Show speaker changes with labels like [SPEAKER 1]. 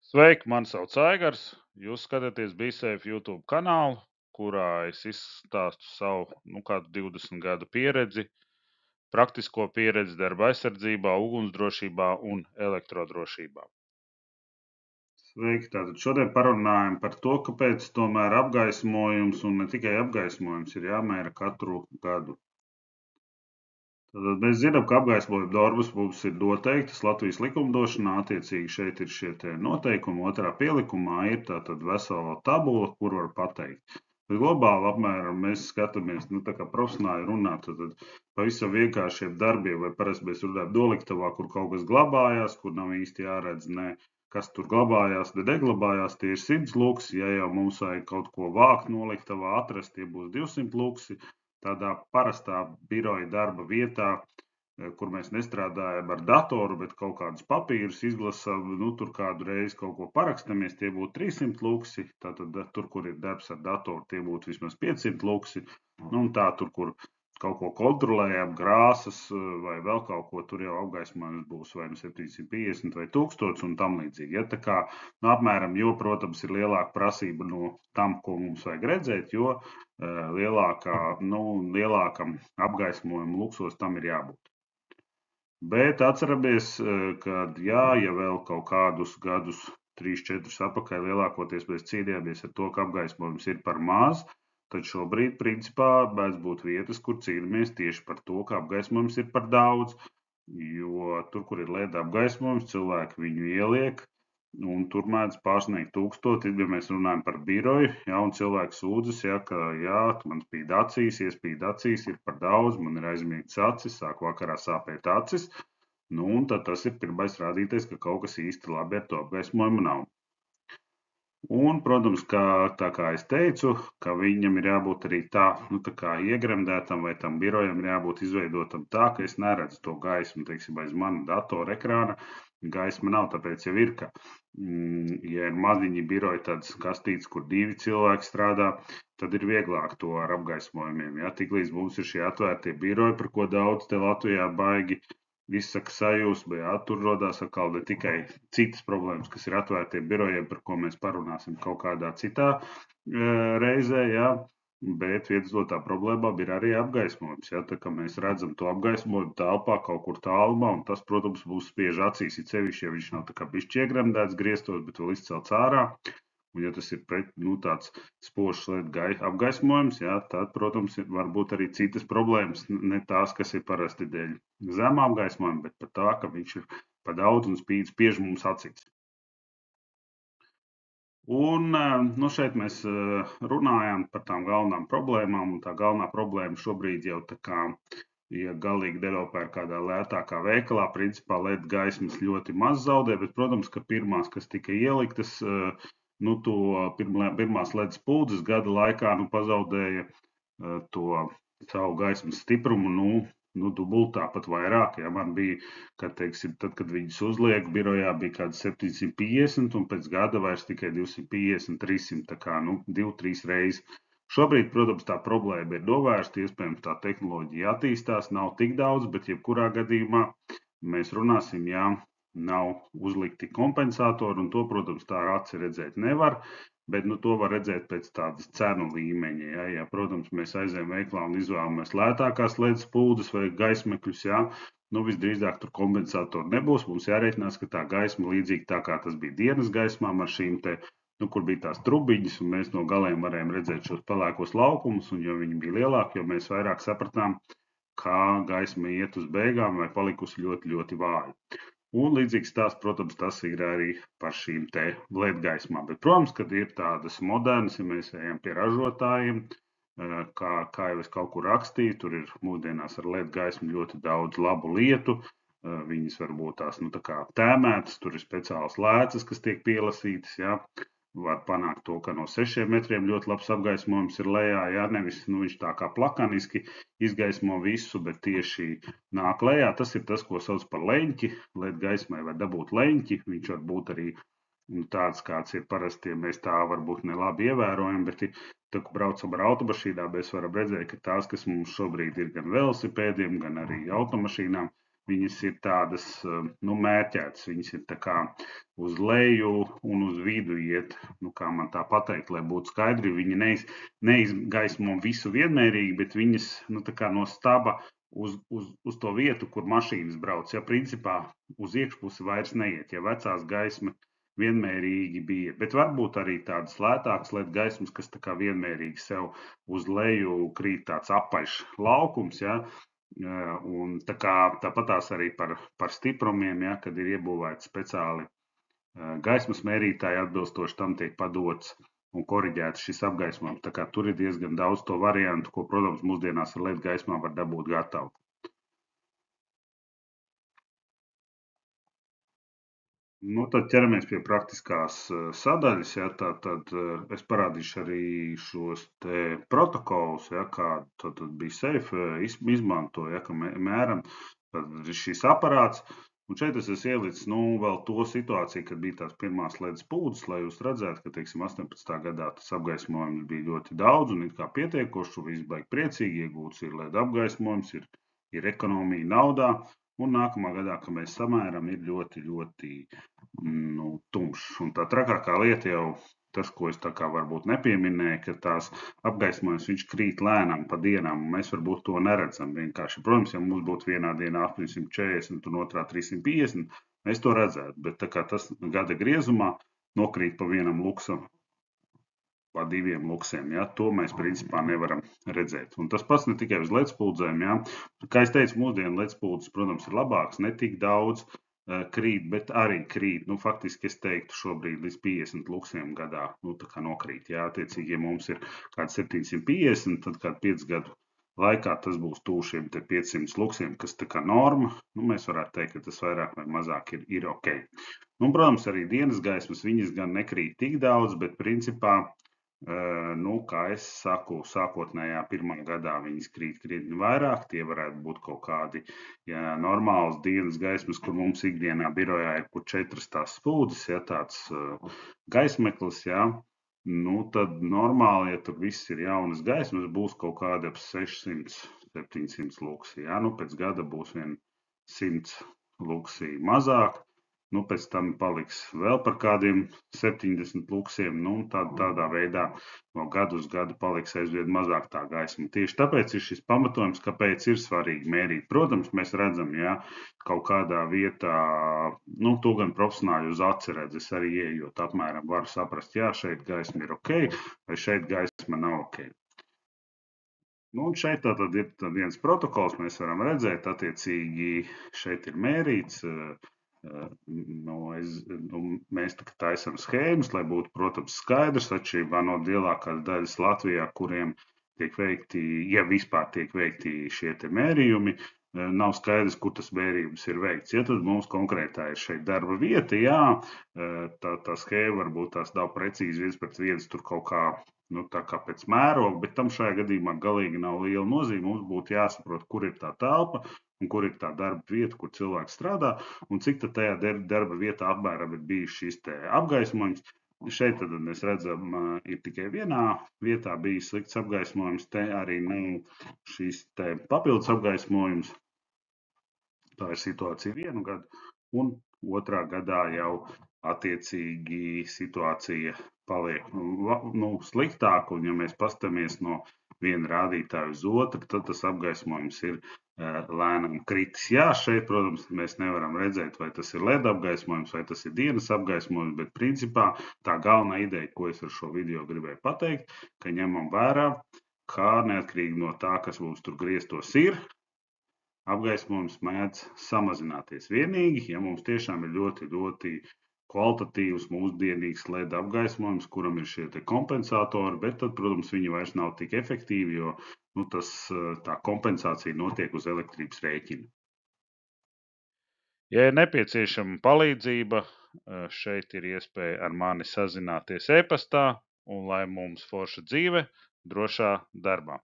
[SPEAKER 1] Sveiki, mani sauc Aigars. Jūs skatāties BeSafe YouTube kanālu, kurā es izstāstu savu kādu 20 gadu pieredzi, praktisko pieredzi darba aizsardzībā, ugunsdrošībā un elektrodrošībā. Sveiki, tātad šodien parunājam par to, kāpēc tomēr apgaismojums un ne tikai apgaismojums ir jāmēra katru gadu. Tātad mēs zinām, ka apgaismojuma normas mums ir noteiktas Latvijas likumdošanā, attiecīgi šeit ir šie te noteikumi, otrā pielikumā ir tātad vesela tabula, kur var pateikt. Bet globāli apmēram mēs skatāmies, tā kā profesionāli runāt, tad pavisam vienkāršiem darbiem, vai parasti mēs runājam noliktavā, kur kaut kas glabājās, kur nav īsti jāredz, ne, kas tur glabājās, ne neglabājās, tie ir 100 luksi, ja jau mums vajag kaut ko vākt noliktavā, atrast, tie būs 200 luksi. Tādā parastā biroja darba vietā, kur mēs nestrādājam ar datoru, bet kaut kādus papīrus izlasām, tur kādu reizi kaut ko parakstamies, tie būtu 300 luksi. Tātad tur, kur ir darbs ar datoru, tie būtu vismaz 500 luksi. Un tā tur, kur kaut ko kontrolējam, grāsas vai vēl kaut ko, tur jau apgaismojums būs vai 750 vai 1000 un tam līdzīgi. Ja? Tā kā apmēram, jo, protams, ir lielāka prasība no tam, ko mums vajag redzēt, jo lielākam apgaismojuma luksos tam ir jābūt. Bet atceramies, ka ja vēl kaut kādus gadus, 3-4 atpakaļ, lielākoties mēs cīnījāmies ar to, ka apgaismojums ir par maz, tad šobrīd, principā, mēdz būt vietas, kur cīnāmies tieši par to, ka apgaismojums ir par daudz, jo tur, kur ir LED apgaismojums, cilvēki viņu ieliek, un tur mēdz pārsniegt 1000, ja mēs runājam par biroju, ja, un cilvēks sūdzas, ja, ka, jā, man spīd acīs, iespīd acīs, ir par daudz, man ir aizmiegts acis, sāk vakarā sāpēt acis, un tad tas ir pirmais rādītais, ka kaut kas īsti labi ar to apgaismojumu nav. Un, protams, ka tā kā es teicu, ka viņam ir jābūt arī tā kā iegremdētam vai tam birojam ir jābūt izveidotam tā, ka es neredzu to gaismu, teiksim, aiz mana datora ekrāna. Gaisma nav, tāpēc jau ir, ka, ja ir maziņi biroji tādas kastītes, kur 2 cilvēki strādā, tad ir vieglāk to ar apgaismojumiem. Ja? Tiklīdz mums ir šie atvērtie biroji, par ko daudz te Latvijā baigi izsaka sajūsmu, jā, tur rodās atkal ne tikai citas problēmas, kas ir atvērtiem birojiem, par ko mēs parunāsim kaut kādā citā reizē, jā, bet viens no tā problēmām ir arī apgaismojums, jā, tā kā mēs redzam to apgaismojumu telpā kaut kur tālumā, un tas, protams, būs spiež acīs, it sevišķi, ja viņš nav tā kā bišķi iegremdēts griestos, bet vēl izcelts ārā. Un, ja tas ir tāds spožs LED apgaismojums, jā, tad, protams, var būt arī citas problēmas, ne tās, kas ir parasti dēļ zemā apgaismojuma, bet par tā, ka viņš ir pa daudz un spiež mums acīs. Un šeit mēs runājam par tām galvenām problēmām, un tā galvenā problēma šobrīd jau tā kā, ja galīgi nenopērk kādā lētākā veikalā, principā LED gaismas ļoti maz zaudē, bet, protams, ka pirmās, kas tika ieliktas, to pirmās LED spuldzes gada laikā pazaudēja to savu gaismas stiprumu, dubultā pat vairāk. Ja man bija, kad, teiksim, tad, kad viņas uzliek, birojā bija kāds 750 un pēc gada vairs tikai 250, 300, tā kā 2-3 reizes. Šobrīd, protams, tā problēma ir novērsta, iespējams, tā tehnoloģija attīstās, nav tik daudz, bet jebkurā gadījumā mēs runāsim, jā, nav uzlikti kompensatori, un to, protams, tā ar aci redzēt nevar, bet to var redzēt pēc tādas cenu līmeņa. Ja, protams, mēs aizējam veiklā un izvēlamies lētākās LED spuldzes vai gaismekļus, ja, visdrīzāk tur kompensatori nebūs. Mums jārēķinās, ka tā gaisma līdzīgi tā kā tas bija dienas gaismām ar šīm te, kur bija tās trubiņas, un mēs no galiem varējām redzēt šos pelēkos laukumus, un jo viņi bija lielāki, jo mēs vairāk sapratām, kā gaisma iet uz beigām vai palikusi ļoti, ļoti vāja. Un līdzīgs tās, protams, tas ir arī par šīm te LED gaismām. Bet, protams, kad ir tādas modernas, ja mēs ejam pie ražotājiem, kā jau es kaut kur rakstīju, tur ir mūsdienās ar LED gaismu ļoti daudz labu lietu. Viņas var būt tās, tā kā tēmētas, tur ir speciāls lēcas, kas tiek pielasītas, jā. Var panākt to, ka no 6 metriem ļoti labs apgaismojums ir lejā, jā, nevis, viņš tā kā plakaniski izgaismo visu, bet tieši nāk lejā. Tas ir tas, ko sauc par leņķi. LED gaismai var dabūt leņķi, viņš var būt arī tāds, kāds ir parasti, ja mēs tā varbūt nelabi ievērojam, bet, tad, kad braucam ar automašīnām, mēs varam redzēt, ka tās, kas mums šobrīd ir gan velosipēdiem, gan arī automašīnām, viņas ir tādas, mērķētas, viņas ir tā kā uz leju un uz vidu iet, kā man tā pateikt, lai būtu skaidri, viņi neizgaismo visu vienmērīgi, bet viņas, tā kā no staba uz to vietu, kur mašīnas brauc, ja principā uz iekšpusi vairs neiet, ja vecās gaismas vienmērīgi bija, bet varbūt arī tādas lētākas LED gaismas, kas tā kā vienmērīgi sev uz leju krīt tāds apaļš laukums, ja, un tāpatās arī par stiprumiem, ja, kad ir iebūvēti speciāli gaismas mērītāji atbilstoši tam tiek padots un koriģēts šis apgaismojums. Tā kā tur ir diezgan daudz to variantu, ko, protams, mūsdienās ar LED gaismām var dabūt gatavu. Tad ķeramies pie praktiskās sadaļas. Ja, tad es parādīšu arī šos te protokolus, ja, kā tad bija safe izmanto, ja, ka mēram šīs aparāts. Un šeit es esmu ielicis vēl to situāciju, kad bija tās pirmās LED spūdes, lai jūs redzētu, ka, teiksim, 18. gadā tas apgaismojums bija ļoti daudz un it kā pietiekoši, viss baigi priecīgi, iegūts ir LED apgaismojums, ir ekonomija naudā. Un nākamā gadā, kad mēs samēram, ir ļoti, ļoti tumšs. Un tā trakākā lieta jau tas, ko es tā kā varbūt nepieminēju, ka tās apgaismojums viņš krīt lēnām pa dienām, un mēs varbūt to neredzam vienkārši. Protams, ja mums būtu vienā dienā 840 un otrā 350, mēs to redzētu, bet tā kā tas gada griezumā nokrīt pa vienam luksam, pa diviem luksiem, ja, to mēs principā nevaram redzēt. Un tas pats ne tikai uz ledspuldzēm, ja. Kā es teicu, mūsdienu ledspuldzes, protams, ir labāks, ne tik daudz krīt, bet arī krīt. Faktiski es teiktu šobrīd līdz 50 luksiem gadā, tā kā nokrīt, ja. Attiecīgi, ja mums ir kāds 750, tad kādu 5 gadu laikā tas būs tuvu šiem 500 luksiem, kas tā kā norma, mēs varētu teikt, ka tas vairāk vai mazāk ir ok. Protams, arī dienas gaismas, viņas gan nekrīt tik daudz, bet principā kā es saku, sākotnējā pirmā gadā viņas krīt krietni vairāk, tie varētu būt kaut kādi normāls dienas gaismas, kur mums ikdienā birojā ir kur 4 tās spūdes, ja tāds gaismeklis, ja, tad normāli, ja tur viss ir jaunas gaismas, būs kaut kādi ap 600-700 luksi, ja, pēc gada būs 100 luksī mazāk. Pēc tam paliks vēl par kādiem 70 luksiem, tādā veidā no gadu uz gadu paliks aizvien mazāk tā gaisma. Tieši tāpēc ir šis pamatojums, kāpēc ir svarīgi mērīt. Protams, mēs redzam, ja kaut kādā vietā, to gan profesionāļi uz aci redz, es arī ejot apmēram varu saprast, jā, šeit gaisma ir ok, vai šeit gaisma nav ok. Un šeit tātad ir viens protokols, mēs varam redzēt, attiecīgi šeit ir mērīts, mēs taisam schēmas, lai būtu, protams, skaidrs, atšķirībā no lielākās daļas Latvijā, kuriem tiek veikti, ja vispār tiek veikti šie te mērījumi, nav skaidrs, kur tas mērījums ir veikts. Ja tad mums konkrētā ir šeit darba vieta, jā, tā schēma varbūt tās nav precīzi viens pret viens tur kaut kā, tā kā pēc mēroga, bet tam šajā gadījumā galīgi nav liela nozīme. Mums būtu jāsaprot, kur ir tā telpa un kur ir tā darba vieta, kur cilvēks strādā, un cik tad tajā darba vietā apmēram ir bijis šis te apgaismojums. Šeit tad mēs redzam, ir tikai vienā vietā bijis slikts apgaismojums, te arī nav šīs te papildus apgaismojums. Tā ir situācija vienu gadu, un otrā gadā jau attiecīgi situācija paliek sliktāka, un ja mēs pastamies no viena rādītāja uz otru, tad tas apgaismojums ir lēnām kritis. Jā, šeit, protams, mēs nevaram redzēt, vai tas ir LED apgaismojums, vai tas ir dienas apgaismojums, bet principā tā galvenā ideja, ko es ar šo video gribēju pateikt, ka ņemam vērā, kā neatkarīgi no tā, kas mums tur griestos ir, apgaismojums mēdz samazināties. Vienīgi, ja mums tiešām ir ļoti, ļoti kvalitatīvs, mūsdienīgs LED apgaismojums, kuram ir šie te kompensatori, bet tad, protams, viņi vairs nav tik efektīvi, jo tā kompensācija notiek uz elektrības rēķina. Ja ir nepieciešama palīdzība, šeit ir iespēja ar mani sazināties e-pastā, un lai mums forša dzīve drošā darbā.